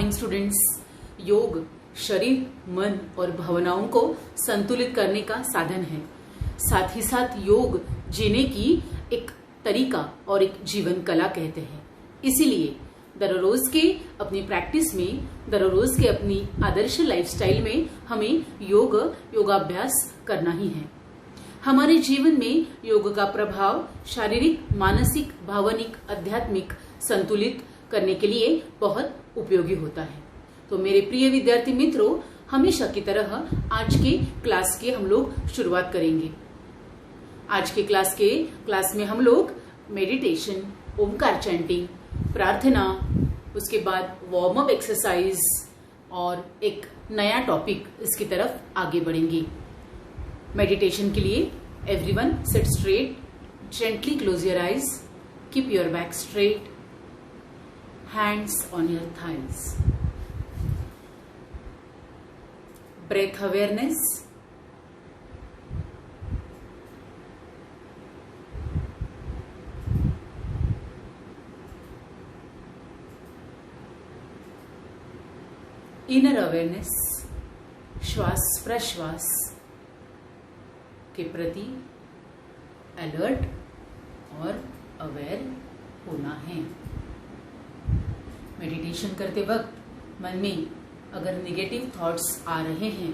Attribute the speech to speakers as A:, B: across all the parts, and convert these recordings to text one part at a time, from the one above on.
A: Morning students. योग शरीर, मन और भावनाओं को संतुलित करने का साधन है। साथ ही साथ योग जीने की एक तरीका और एक जीवन कला कहते हैं। इसीलिए दररोज के अपनी प्रैक्टिस में, दररोज के अपनी आदर्श लाइफस्टाइल में हमें योगाभ्यास करना ही है। हमारे जीवन में योग का प्रभाव शारीरिक, मानसिक, भावनिक, आध्यात्मिक संतुलित करने के लिए बहुत उपयोगी होता है। तो मेरे प्रिय विद्यार्थी मित्रों, हमेशा की तरह आज के क्लास की हम लोग शुरुआत करेंगे। आज के क्लास में हम लोग मेडिटेशन, ओमकार चैंटिंग, प्रार्थना, उसके बाद वार्म अप एक्सरसाइज और एक नया टॉपिक इसकी तरफ आगे बढ़ेंगे। मेडिटेशन के लिए everyone seat straight, gently close your eyes, keep your back straight, hands on your thighs. Breath awareness. Inner awareness. श्वास प्रश्वास के प्रति अलर्ट और अवेयर होना है। मेडिटेशन करते वक्त मन में अगर नेगेटिव थॉट्स आ रहे हैं,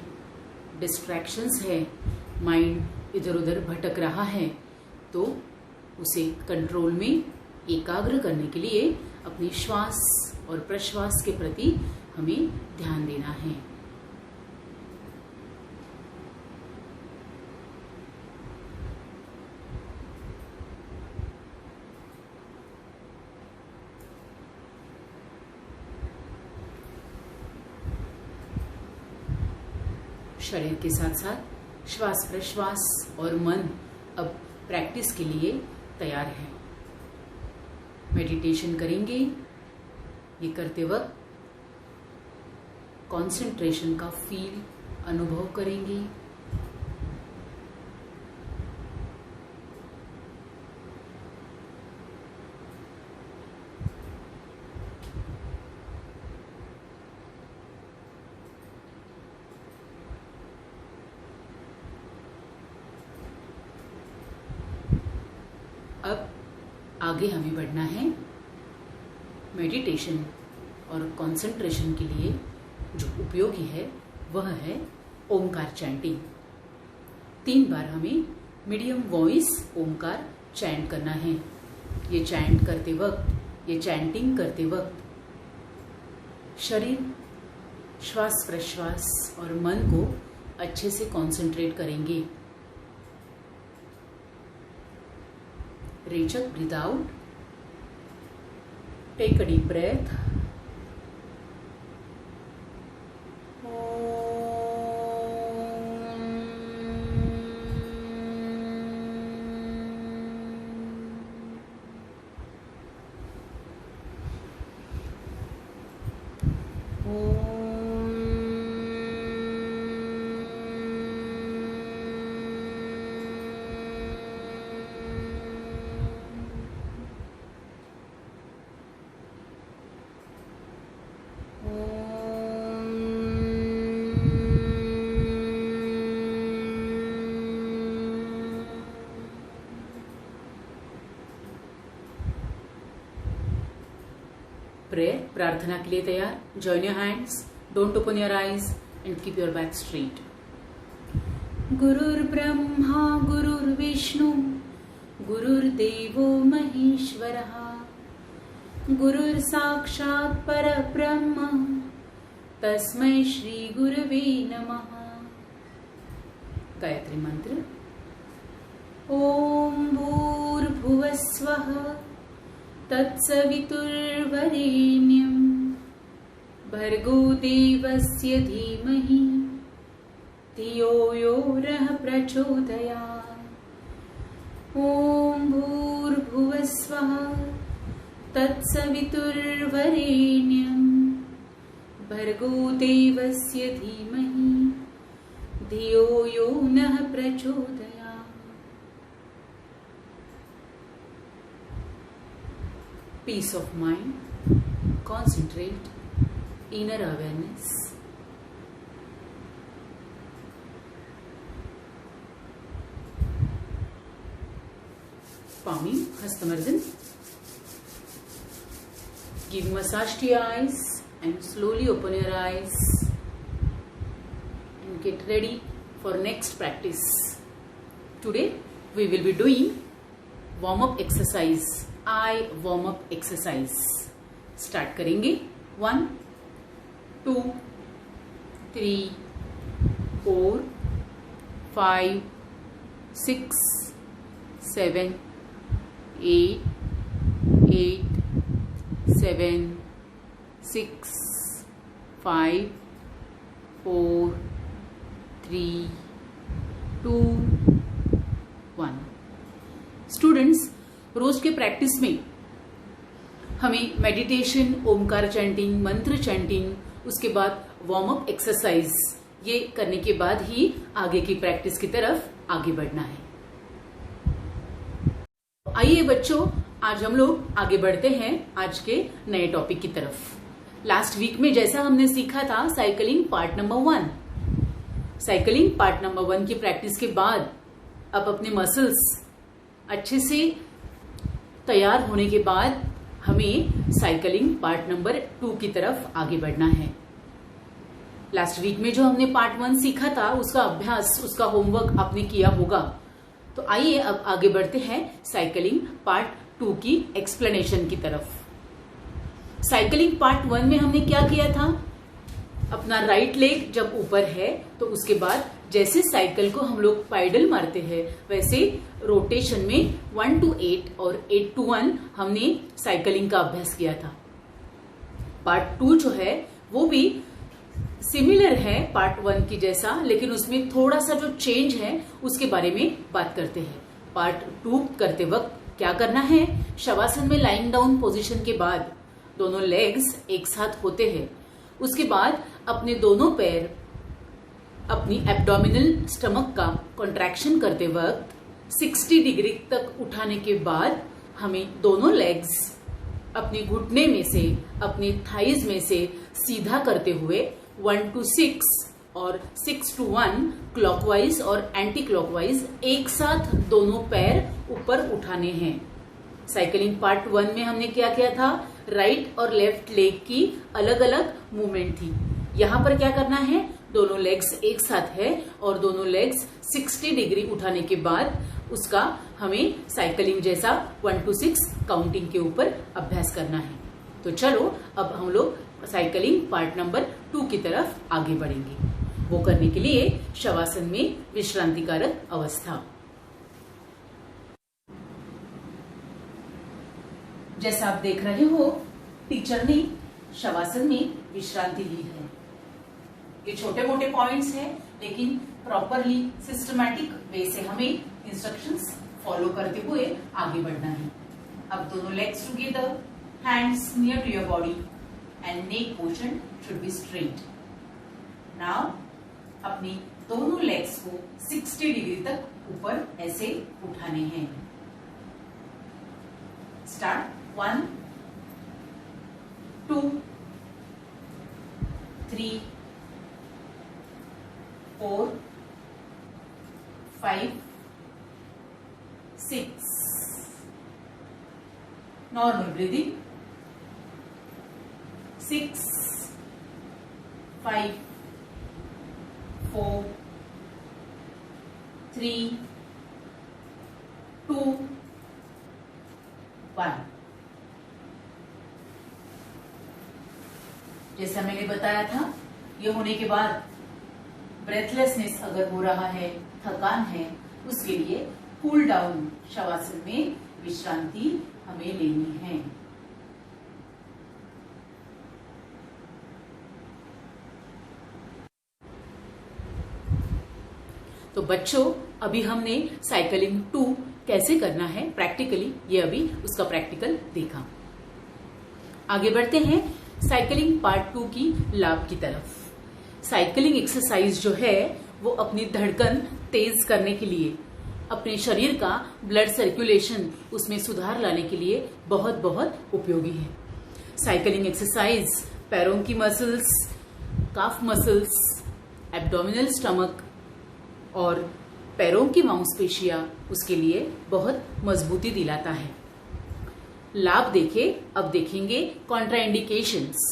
A: डिस्ट्रैक्शंस है, माइंड इधर उधर भटक रहा है, तो उसे कंट्रोल में एकाग्र करने के लिए अपने श्वास और प्रश्वास के प्रति हमें ध्यान देना है। शरीर के साथ साथ श्वास प्रश्वास और मन अब प्रैक्टिस के लिए तैयार है। मेडिटेशन करेंगे। ये करते वक्त कंसंट्रेशन का फील अनुभव करेंगे। अब आगे हमें बढ़ना है। मेडिटेशन और कंसंट्रेशन के लिए जो उपयोगी है वह है ओमकार चैंटिंग। 3 बार हमें मीडियम वॉइस ओमकार चैंट करना है। ये चैंटिंग करते वक्त शरीर, श्वास प्रश्वास और मन को अच्छे से कंसंट्रेट करेंगे। Reach up, breathe out. Take a deep breath. Prayer, प्रार्थना के लिए तैयार। Join your hands, don't open your eyes and keep your back straight. गुरुर्ब्रह्मा गुरुर्विष्णु गुरुर्देवो महेश्वरः, गुरुर्साक्षात् परब्रह्म तस्मै श्री गुरवे नमः। गायत्री मंत्र। ओम भूर्भुवस्वः तत्सवितुर्वरेण्यं भर्गो देवस्य धीमहि धियो यो नः प्रचोदयात्। ओम भूर्भुवस्वः तत्सवितुर्वरेण्यं भर्गो देवस्य धीमहि धियो यो नः प्रचोदयात्। Peace of mind, concentrate inner awareness, palming, Hastamardhan. Give massage to your eyes and slowly open your eyes and get ready for next practice. Today we will be doing warm up exercise, eye warm up exercise. Start करेंगे 1 2 3 4 5 6 7 8 7 6 5 4 3 2 1। Students, रोज के practice में हमें meditation, Omkar chanting, मंत्र chanting, उसके बाद warm up exercise, ये करने के बाद ही आगे की प्रैक्टिस की तरफ आगे बढ़ना है। आइए बच्चों, आज हम लोग आगे बढ़ते हैं आज के नए टॉपिक की तरफ। लास्ट वीक में जैसा हमने सीखा था cycling part number 1, cycling part number 1 की प्रैक्टिस के बाद अब अपने मसल्स अच्छे से तैयार होने के बाद हमें साइकिलिंग पार्ट नंबर 2 की तरफ आगे बढ़ना है। लास्ट वीक में जो हमने पार्ट 1 सीखा था उसका अभ्यास, उसका होमवर्क आपने किया होगा। तो आइए अब आगे बढ़ते हैं साइकिलिंग पार्ट 2 की एक्सप्लेनेशन की तरफ। साइकिलिंग पार्ट 1 में हमने क्या किया था, अपना राइट लेग जब ऊपर है तो उसके बाद जैसे साइकिल को हम लोग पैडल मारते हैं वैसे रोटेशन में 1 to 8 और 8 to 1 हमने साइकिलिंग का अभ्यास किया था। पार्ट 2 जो है वो भी सिमिलर है पार्ट 1 की जैसा, लेकिन उसमें थोड़ा सा जो चेंज है उसके बारे में बात करते हैं। पार्ट 2 करते वक्त क्या करना है, शवासन में लाइंग डाउन पोजीशन के बाद दोनों लेग्स एक साथ होते हैं। उसके बाद अपने दोनों पैर अपनी एब्डोमिनल स्टमक का कॉन्ट्रैक्शन करते वक्त 60 डिग्री तक उठाने के बाद हमें दोनों लेग्स अपने घुटने में से, अपने थाइज में से सीधा करते हुए 1 to 6 और 6 to 1 क्लॉकवाइज और एंटी क्लॉकवाइज एक साथ दोनों पैर ऊपर उठाने हैं। साइकिलिंग पार्ट 1 में हमने क्या किया था, राइट और लेफ्ट लेग की अलग अलग मूवमेंट थी। यहाँ पर क्या करना है, दोनों लेग्स एक साथ है और दोनों लेग्स 60 डिग्री उठाने के बाद उसका हमें साइकिलिंग जैसा 1 to 6 काउंटिंग के ऊपर अभ्यास करना है। तो चलो अब हम लोग साइकिलिंग पार्ट नंबर 2 की तरफ आगे बढ़ेंगे। वो करने के लिए शवासन में विश्रांतिकारक अवस्था। जैसा आप देख रहे हो, टीचर ने शवासन में विश्रांति ली है। ये छोटे मोटे पॉइंट्स हैं, लेकिन प्रॉपरली सिस्टमैटिक वे से हमें इंस्ट्रक्शंस फॉलो करते हुए आगे बढ़ना है। अब दोनों legs together, hands near to your body and neck portion should be straight. Now अपनी दोनों लेग्स को 60 डिग्री तक ऊपर ऐसे उठाने हैं। स्टार्ट 1 2 3 4 5 6। Normal breathing 6 5 4 3 2 1। जैसा मैंने बताया था, ये होने के बाद ब्रेथलेसनेस अगर हो रहा है, थकान है, उसके लिए कूल डाउन शवासन में विश्रांति हमें लेनी है। तो बच्चों, अभी हमने साइकिलिंग 2 कैसे करना है प्रैक्टिकली, ये अभी उसका प्रैक्टिकल देखा। आगे बढ़ते हैं साइकिलिंग पार्ट 2 की लाभ की तरफ। साइकिलिंग एक्सरसाइज जो है वो अपनी धड़कन तेज करने के लिए, अपने शरीर का ब्लड सर्कुलेशन उसमें सुधार लाने के लिए बहुत बहुत उपयोगी है। साइकिलिंग एक्सरसाइज पैरों की मसल्स, काफ मसल्स, एब्डोमिनल स्टमक और पैरों की मांसपेशियां उसके लिए बहुत मजबूती दिलाता है। लाभ देखे, अब देखेंगे कॉन्ट्राइंडिकेशंस।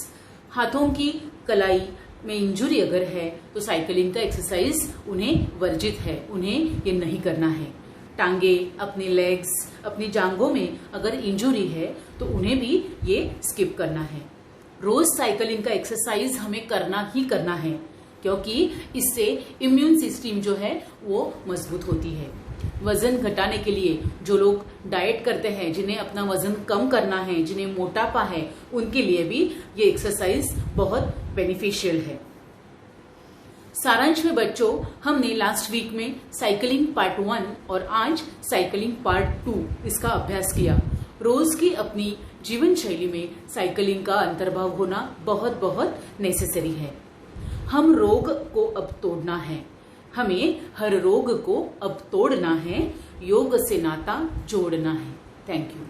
A: हाथों की कलाई में इंजुरी अगर है तो साइकिलिंग का एक्सरसाइज उन्हें वर्जित है, उन्हें ये नहीं करना है। टांगे, अपने लेग्स, अपनी जांघों में अगर इंजुरी है तो उन्हें भी ये स्किप करना है। रोज साइकिलिंग का एक्सरसाइज हमें करना ही करना है, क्योंकि इससे इम्यून सिस्टम जो है वो मजबूत होती है। वजन घटाने के लिए जो लोग डाइट करते हैं, जिन्हें अपना वजन कम करना है, जिन्हें मोटापा है, उनके लिए भी ये एक्सरसाइज बहुत बेनिफिशियल है। सारांश में बच्चों, हमने लास्ट वीक में साइकिलिंग पार्ट 1 और आज साइकिलिंग पार्ट 2 इसका अभ्यास किया। रोज की अपनी जीवन शैली में साइकिलिंग का अंतर्भाव होना बहुत बहुत नेसेसरी है। हम रोग को अब तोड़ना है, हमें हर रोग को अब तोड़ना है, योग से नाता जोड़ना है। Thank you.